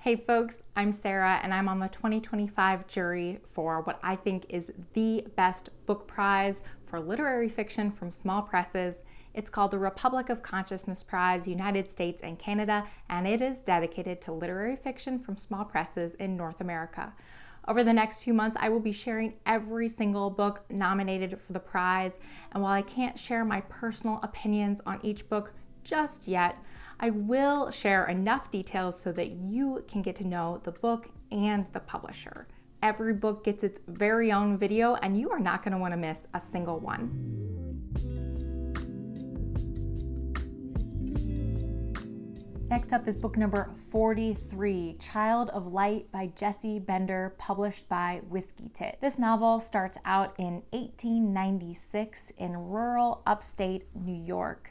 Hey folks, I'm Sarah and I'm on the 2025 jury for what I think is the best book prize for literary fiction from small presses. It's called the Republic of Consciousness Prize, United States and Canada, and it is dedicated to literary fiction from small presses in North America. Over the next few months, I will be sharing every single book nominated for the prize, and while I can't share my personal opinions on each book just yet, I will share enough details so that you can get to know the book and the publisher. Every book gets its very own video, and you are not going to want to miss a single one. Next up is book number 43, Child of Light by Jesi Bender, published by Whiskey Tit. This novel starts out in 1896 in rural upstate New York.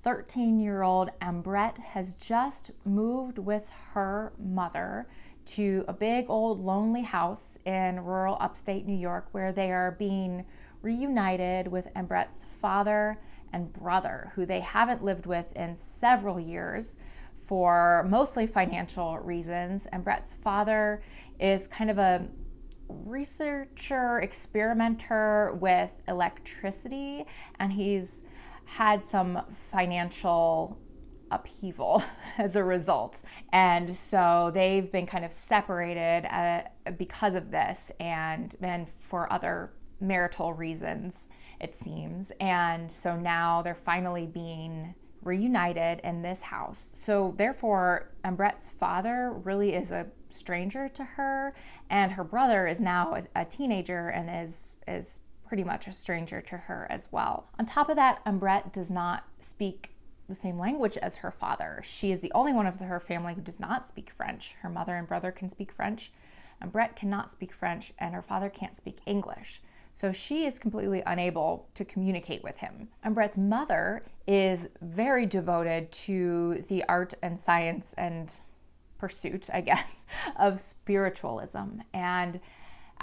13-year-old Ambrette has just moved with her mother to a big old lonely house in rural upstate New York where they are being reunited with Ambrette's father and brother, who they haven't lived with in several years for mostly financial reasons. Ambrette's father is kind of a researcher, experimenter with electricity, and he's had some financial upheaval as a result. And so they've been kind of separated because of this and for other marital reasons, it seems. And so now they're finally being reunited in this house. So therefore, Ambrette's father really is a stranger to her, and her brother is now a teenager and is pretty much a stranger to her as well. On top of that, Ambrette does not speak the same language as her father. She is the only one of her family who does not speak French. Her mother and brother can speak French. Ambrette cannot speak French, and her father can't speak English. So she is completely unable to communicate with him. Ambrette's mother is very devoted to the art and science and pursuit, I guess, of spiritualism. And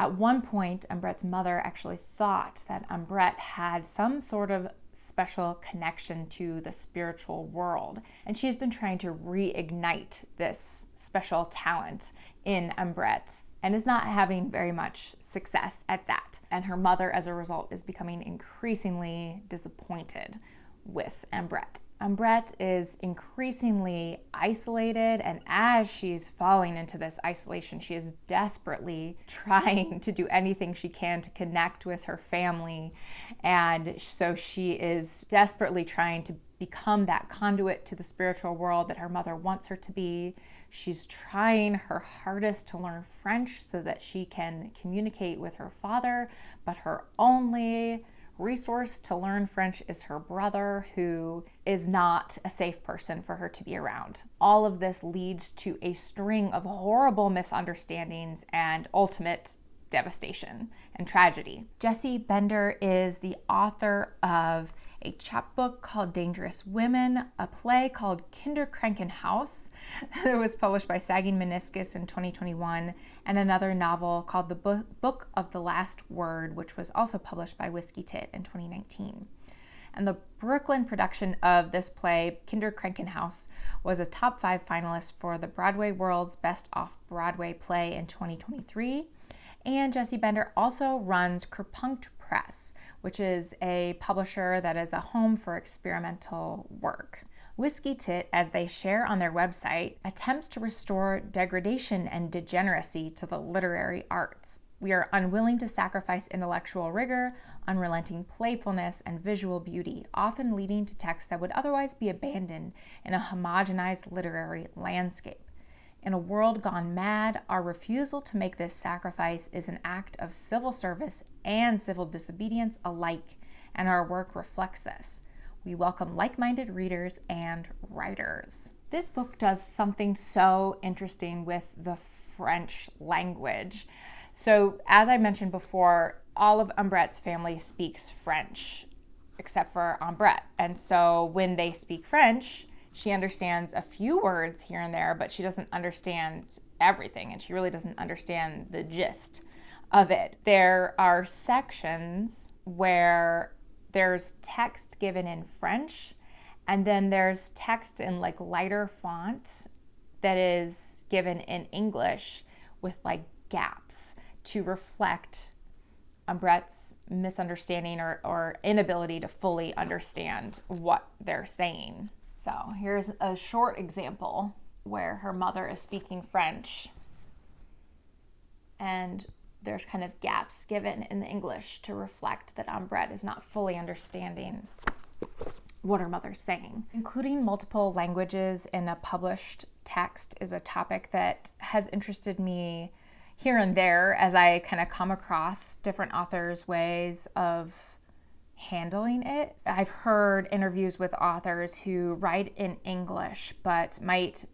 at one point, Ambrette's mother actually thought that Ambrette had some sort of special connection to the spiritual world. And she's been trying to reignite this special talent in Ambrette and is not having very much success at that. And her mother, as a result, is becoming increasingly disappointed with Ambrette. Ambrette is increasingly isolated, and as she's falling into this isolation, she is desperately trying to do anything she can to connect with her family. And so she is desperately trying to become that conduit to the spiritual world that her mother wants her to be. She's trying her hardest to learn French so that she can communicate with her father, but her only resource to learn French is her brother, who is not a safe person for her to be around. All of this leads to a string of horrible misunderstandings and ultimate devastation and tragedy. Jesi Bender is the author of a chapbook called Dangerous Women, a play called Kinderkrankenhaus that was published by Sagging Meniscus in 2021, and another novel called The Book of the Last Word, which was also published by Whiskey Tit in 2019. And the Brooklyn production of this play, Kinderkrankenhaus, was a top 5 finalist for the Broadway World's Best Off-Broadway Play in 2023. And Jesi Bender also runs Kerpunkt Press, which is a publisher that is a home for experimental work. Whiskey Tit, as they share on their website, attempts to restore degradation and degeneracy to the literary arts. We are unwilling to sacrifice intellectual rigor, unrelenting playfulness, and visual beauty, often leading to texts that would otherwise be abandoned in a homogenized literary landscape. In a world gone mad, our refusal to make this sacrifice is an act of civil service and civil disobedience alike, and our work reflects this. We welcome like-minded readers and writers. This book does something so interesting with the French language. So, as I mentioned before, all of Ambrette's family speaks French, except for Ambrette. And so when they speak French, she understands a few words here and there, but she doesn't understand everything, and she really doesn't understand the gist of it. There are sections where there's text given in French, and then there's text in like lighter font that is given in English with like gaps to reflect Brett's misunderstanding or inability to fully understand what they're saying. So here's a short example where her mother is speaking French and there's kind of gaps given in the English to reflect that Brett is not fully understanding what her mother's saying. Including multiple languages in a published text is a topic that has interested me here and there as I kind of come across different authors' ways of handling it. I've heard interviews with authors who write in English but might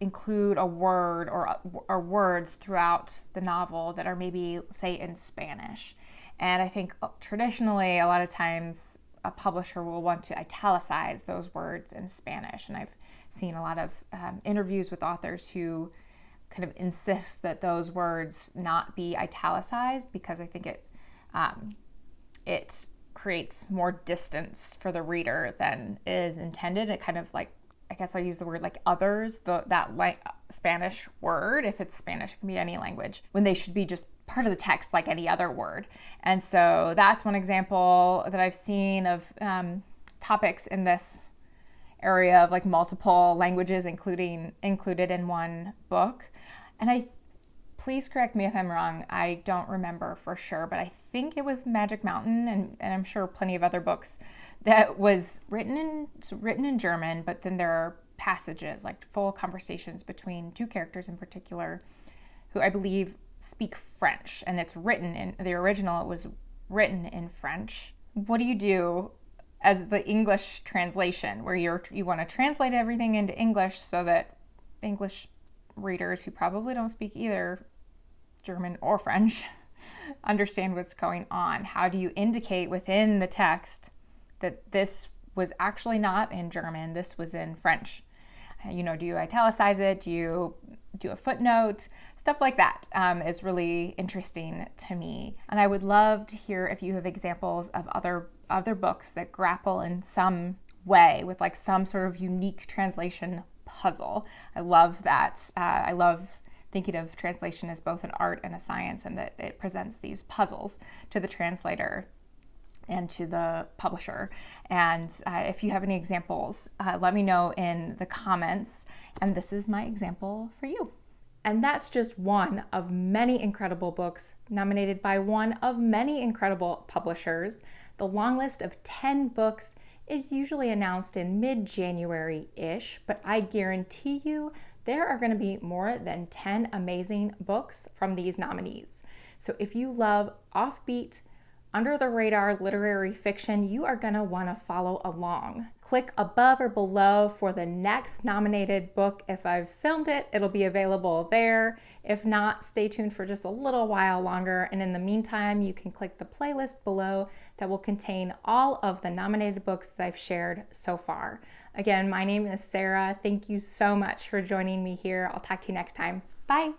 include a word or words throughout the novel that are maybe, say, in Spanish. And I think traditionally, a lot of times, a publisher will want to italicize those words in Spanish. And I've seen a lot of interviews with authors who kind of insist that those words not be italicized because I think it creates more distance for the reader than is intended. It kind of like, I guess I'll use the word like others, that Spanish word, if it's Spanish, it can be any language, when they should be just part of the text like any other word. And so that's one example that I've seen of topics in this area of like multiple languages included in one book. And please correct me if I'm wrong, I don't remember for sure, but I think it was Magic Mountain, and I'm sure plenty of other books that was written in German, but then there are passages, like full conversations between two characters in particular, who I believe speak French, and it's written in the original. It was written in French. What do you do as the English translation, where you want to translate everything into English so that English readers who probably don't speak either German or French understand what's going on? How do you indicate within the text that this was actually not in German, this was in French? Do you italicize it? Do you do a footnote? Stuff like that is really interesting to me. And I would love to hear if you have examples of other books that grapple in some way with like some sort of unique translation puzzle. I love that. I love thinking of translation as both an art and a science, and that it presents these puzzles to the translator and to the publisher. And if you have any examples, let me know in the comments. And this is my example for you. And that's just one of many incredible books nominated by one of many incredible publishers. The long list of 10 books is usually announced in mid-January-ish, but I guarantee you there are going to be more than 10 amazing books from these nominees. So if you love offbeat, under-the-radar literary fiction, you are going to want to follow along. Click above or below for the next nominated book. If I've filmed it, it'll be available there. If not, stay tuned for just a little while longer. And in the meantime, you can click the playlist below that will contain all of the nominated books that I've shared so far. Again, my name is Sarah. Thank you so much for joining me here. I'll talk to you next time. Bye.